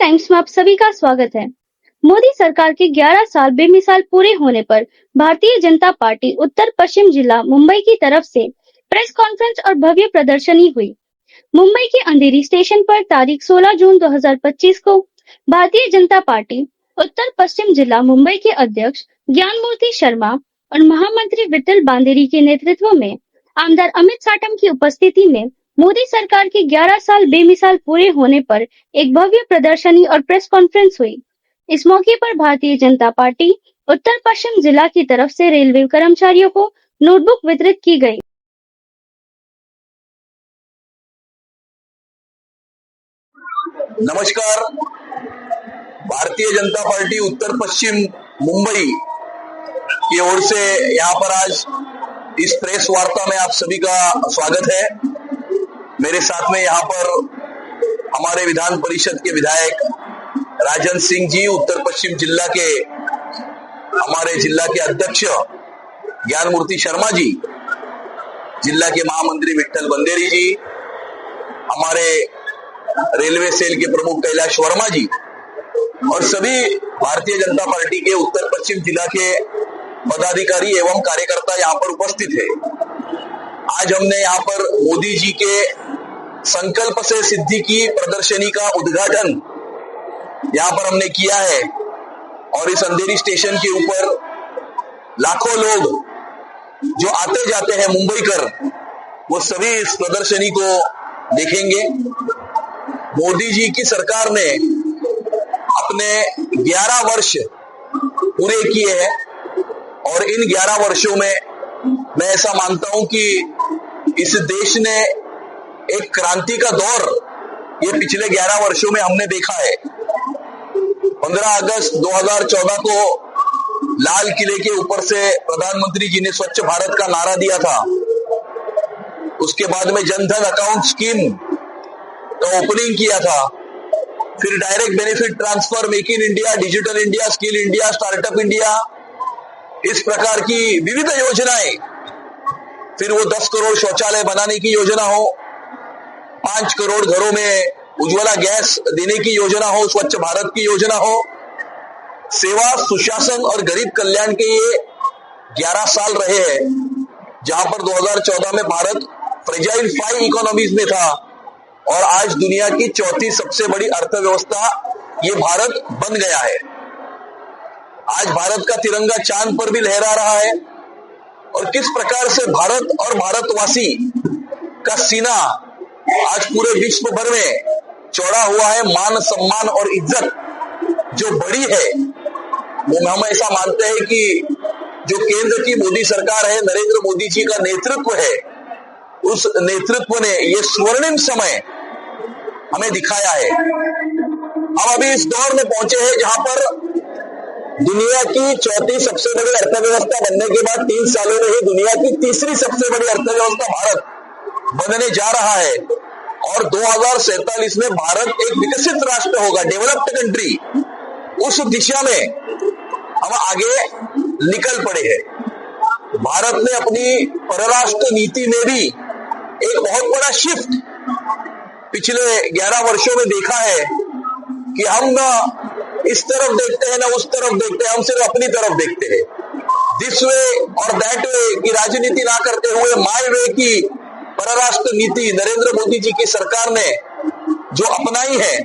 Times में आप सभी का स्वागत है। मोदी सरकार के 11 साल बेमिसाल पूरे होने पर भारतीय जनता पार्टी उत्तर पश्चिम जिला मुंबई की तरफ से प्रेस कॉन्फ्रेंस और भव्य प्रदर्शनी हुई। मुंबई के अंधेरी स्टेशन पर तारीख 16 जून 2025 को भारतीय जनता पार्टी उत्तर पश्चिम जिला मुंबई के अध्यक्ष ज्ञानमूर्ति शर्मा और महामंत्री विठल बांदेरी के नेतृत्व में आमदार अमित साटम की उपस्थिति में मोदी सरकार के 11 साल बेमिसाल पूरे होने पर एक भव्य प्रदर्शनी और प्रेस कॉन्फ्रेंस हुई। इस मौके पर भारतीय जनता पार्टी उत्तर पश्चिम जिला की तरफ से रेलवे कर्मचारियों को नोटबुक वितरित की गई। नमस्कार। भारतीय जनता पार्टी उत्तर पश्चिम मुंबई की ओर से यहाँ पर आज इस प्रेस वार्ता में आप सभी का स्वागत है। मेरे साथ में यहाँ पर हमारे विधान परिषद के विधायक राजन सिंह जी, उत्तर पश्चिम जिला के हमारे जिला के अध्यक्ष ज्ञानमूर्ति शर्मा जी, जिला के महामंत्री विठल बंदेरी जी, हमारे रेलवे सेल के प्रमुख कैलाश वर्मा जी और सभी भारतीय जनता पार्टी के उत्तर पश्चिम जिला के पदाधिकारी एवं कार्यकर्ता यहाँ पर उपस्थित है। आज हमने यहाँ पर मोदी जी के संकल्प से सिद्धि की प्रदर्शनी का उद्घाटन यहाँ पर हमने किया है और इस अंधेरी स्टेशन के ऊपर लाखों लोग जो आते जाते हैं मुंबई कर, वो सभी इस प्रदर्शनी को देखेंगे। मोदी जी की सरकार ने अपने 11 वर्ष पूरे किए हैं और इन 11 वर्षों में मैं ऐसा मानता हूं कि इस देश ने एक क्रांति का दौर ये पिछले 11 वर्षों में हमने देखा है। 15 अगस्त 2014 को लाल किले के ऊपर से प्रधानमंत्री जी ने स्वच्छ भारत का नारा दिया था। उसके बाद में जनधन अकाउंट स्कीम का ओपनिंग किया था, फिर direct benefit transfer, make in India, digital India, skill India, startup India, इस प्रकार की विविध योजनाएं, फिर वो 10 करोड़ शौचालय बनाने की योजना हो, 5 करोड़ घरों में उज्ज्वला गैस देने की योजना हो, स्वच्छ भारत की योजना हो, सेवा, सुशासन और गरीब कल्याण के ये 11 साल रहे हैं, जहां पर 2014 में भारत फ्रेजाइल 5 इकोनॉमीज में था और आज दुनिया की चौथी सबसे बड़ी अर्थव्यवस्था ये भारत बन गया है। आज भारत का तिरंगा चांद पर भी लहरा रहा है और किस प्रकार से भारत और भारतवासी का सीना आज पूरे विश्व भर में चौड़ा हुआ है। मान, सम्मान और इज्जत जो बड़ी है, वो हम ऐसा मानते हैं कि जो केंद्र की मोदी सरकार है, नरेंद्र मोदी जी का नेतृत्व है, उस नेतृत्व ने ये स्वर्णिम समय हमें दिखाया है। हम अभी इस दौर में पहुंचे हैं जहां पर दुनिया की चौथी सबसे बड़ी अर्थव्यवस्था बनने के बाद 3 सालों में ही दुनिया की तीसरी सबसे बड़ी अर्थव्यवस्था भारत बनने जा रहा है और 2047 में भारत एक विकसित राष्ट्र होगा, डेवलप्ड कंट्री। उस दिशा में हम आगे निकल पड़े हैं। भारत ने अपनी परराष्ट्र नीति में भी एक बहुत बड़ा शिफ्ट पिछले 11 वर्षों में देखा है कि हम न इस तरफ देखते हैं, ना उस तरफ देखते हैं, हम सिर्फ अपनी तरफ देखते हैं। दिस वे और दैट वे की राजनीति ना करते हुए माय वे की परराष्ट्र नीति नरेंद्र मोदी जी की सरकार ने जो अपनाई है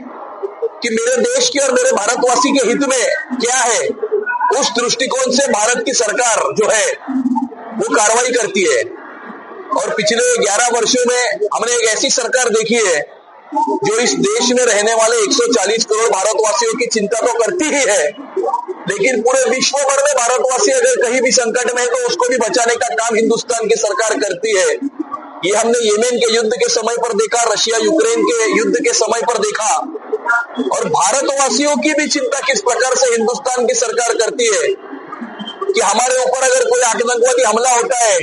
कि मेरे देश के और मेरे भारतवासी के हित में क्या है, उस दृष्टिकोण से भारत की सरकार जो है वो कार्रवाई करती है। और पिछले 11 वर्षों में हमने एक ऐसी सरकार देखी है जो इस देश में रहने वाले 140 करोड़ भारतवासियों की चिंता तो करती ही है, लेकिन पूरे विश्व भर में भारतवासी अगर कहीं भी संकट में है तो उसको भी बचाने का काम हिंदुस्तान की सरकार करती है। ये हमने येमेन के युद्ध के समय पर देखा, रशिया यूक्रेन के युद्ध के समय पर देखा और भारतवासियों की भी चिंता किस प्रकार से हिंदुस्तान की सरकार करती है कि हमारे ऊपर अगर कोई आतंकवादी हमला होता है,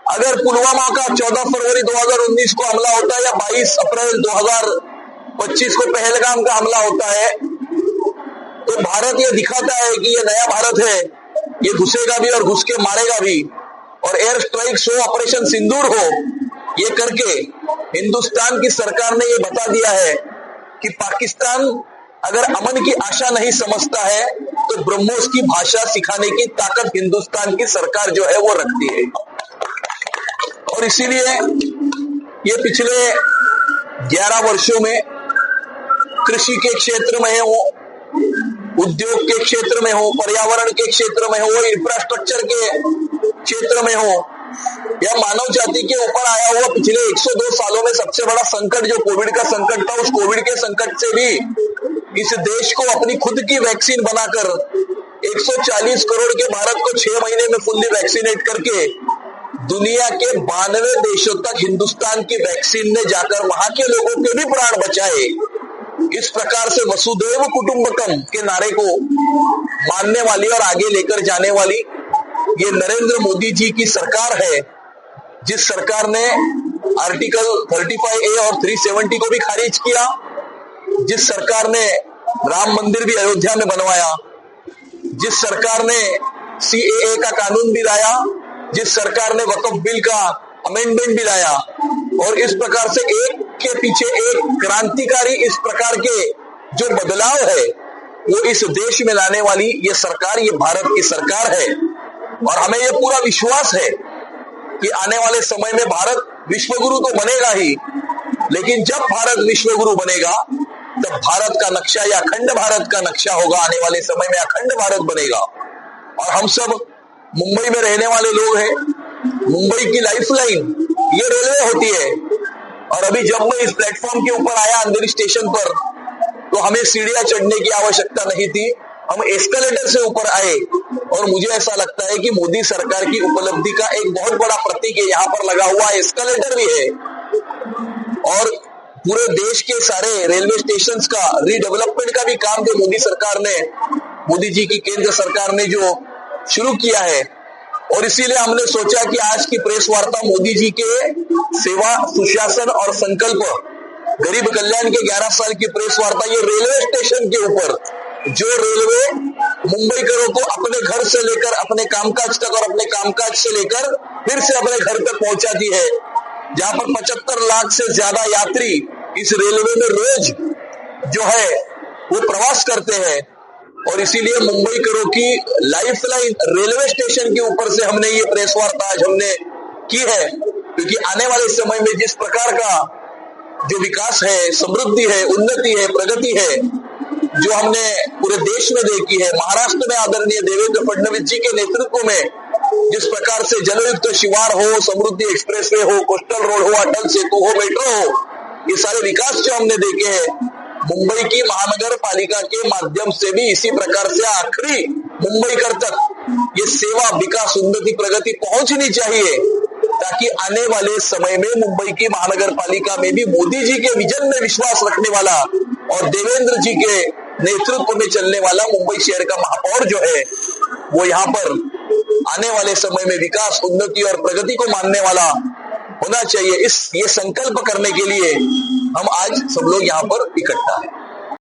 अगर पुलवामा का 14 फरवरी 2019 को हमला होता है या 22 अप्रैल 2025 को पहलगाम का हमला होता है, तो भारत ये दिखाता है कि ये नया भारत है, ये घुसेगा भी और घुस के मारेगा भी। और एयर स्ट्राइक हो, ऑपरेशन सिंदूर हो, ये करके हिंदुस्तान की सरकार ने ये बता दिया है कि पाकिस्तान अगर अमन की आशा नहीं समझता है तो ब्रह्मोस की भाषा सिखाने की ताकत हिंदुस्तान की सरकार जो है वो रखती है। और इसीलिए ये पिछले 11 वर्षों में कृषि के क्षेत्र में हो, उद्योग के क्षेत्र में हो, पर्यावरण के क्षेत्र में हो, इंफ्रास्ट्रक्चर के क्षेत्र में हो, या मानव जाति के ऊपर आया हुआ पिछले 102 सालों में सबसे बड़ा संकट जो कोविड का संकट था, उस कोविड के संकट से भी इस देश को अपनी खुद की वैक्सीन बनाकर 140 करोड़ के भारत को 6 महीने में फुल्ली वैक्सीनेट करके दुनिया के 92 देशों तक हिंदुस्तान की वैक्सीन ने जाकर वहां के लोगों के भी प्राण बचाए। इस प्रकार से वसुधैव कुटुंबकम के नारे को मानने वाली और आगे लेकर जाने वाली ये नरेंद्र मोदी जी की सरकार है, जिस सरकार ने आर्टिकल 35A और 370 को भी खारिज किया, जिस सरकार ने राम मंदिर भी अयोध्या में बनवाया, जिस सरकार ने CAA का कानून भी लाया, जिस सरकार ने वक्फ बिल का अमेंडमेंट भी लाया, और इस प्रकार से एक के पीछे एक क्रांतिकारी इस प्रकार के जो बदलाव है वो इस देश में लाने वाली ये सरकार, ये भारत की सरकार है। और हमें ये पूरा विश्वास है कि आने वाले समय में भारत विश्वगुरु तो बनेगा ही, लेकिन जब भारत विश्वगुरु बनेगा तब भारत का नक्शा या अखंड भारत का नक्शा होगा। आने वाले समय में अखंड भारत बनेगा। और हम सब मुंबई में रहने वाले लोग हैं, मुंबई की लाइफलाइन ये रेलवे होती है। और अभी जब मैं इस प्लेटफॉर्म के ऊपर आया अंधेरी स्टेशन पर, तो हमें सीढ़ियां चढ़ने की आवश्यकता नहीं थी, हम एस्केलेटर से ऊपर आए। और मुझे ऐसा लगता है कि मोदी सरकार की उपलब्धि का एक बहुत बड़ा प्रतीक है, यहाँ पर लगा हुआ एस्केलेटर भी है। और पूरे देश के सारे रेलवे स्टेशंस का रीडेवलपमेंट का भी काम जो मोदी सरकार ने, मोदी जी की केंद्र सरकार ने जो शुरू किया है। और इसीलिए हमने सोचा कि आज की प्रेस वार्ता मोदी जी के सेवा, सुशासन और संकल्प, गरीब कल्याण के 11 साल की प्रेस वार्ता ये रेलवे स्टेशन के ऊपर, जो रेलवे मुंबईकरों को अपने घर से लेकर अपने कामकाज तक और अपने कामकाज से लेकर फिर से अपने घर तक पहुंचाती है, जहां पर 75 लाख से ज्यादा यात्री इस रेलवे में रोज जो है वो प्रवास करते हैं। और इसीलिए मुंबईकरों की लाइफलाइन रेलवे स्टेशन के ऊपर से हमने ये प्रेस वार्ता आज हमने की है, क्योंकि आने वाले समय में जिस प्रकार का जो विकास है, समृद्धि है, उन्नति है, प्रगति है, जो हमने पूरे देश में देखी है, महाराष्ट्र में आदरणीय देवेंद्र फडणवीस जी के नेतृत्व में जिस प्रकार से जलयुक्त शिवार हो, समृद्धि एक्सप्रेसवे हो, कोस्टल रोड हो, अटल सेतु हो, मेट्रो हो, ये सारे विकास जो हमने देखे हैं, मुंबई की महानगर पालिका के माध्यम से भी इसी प्रकार से आखिरी मुंबईकर तक ये सेवा, विकास, उन्नति, प्रगति पहुंचनी चाहिए, ताकि आने वाले समय में मुंबई की महानगर पालिका में भी मोदी जी के विजन में विश्वास रखने वाला और देवेंद्र जी के नेतृत्व में चलने वाला मुंबई शहर का महापौर जो है वो यहाँ पर आने वाले समय में विकास, उन्नति और प्रगति को मानने वाला होना चाहिए। ये संकल्प करने के लिए हम आज सब लोग यहाँ पर इकट्ठा हैं।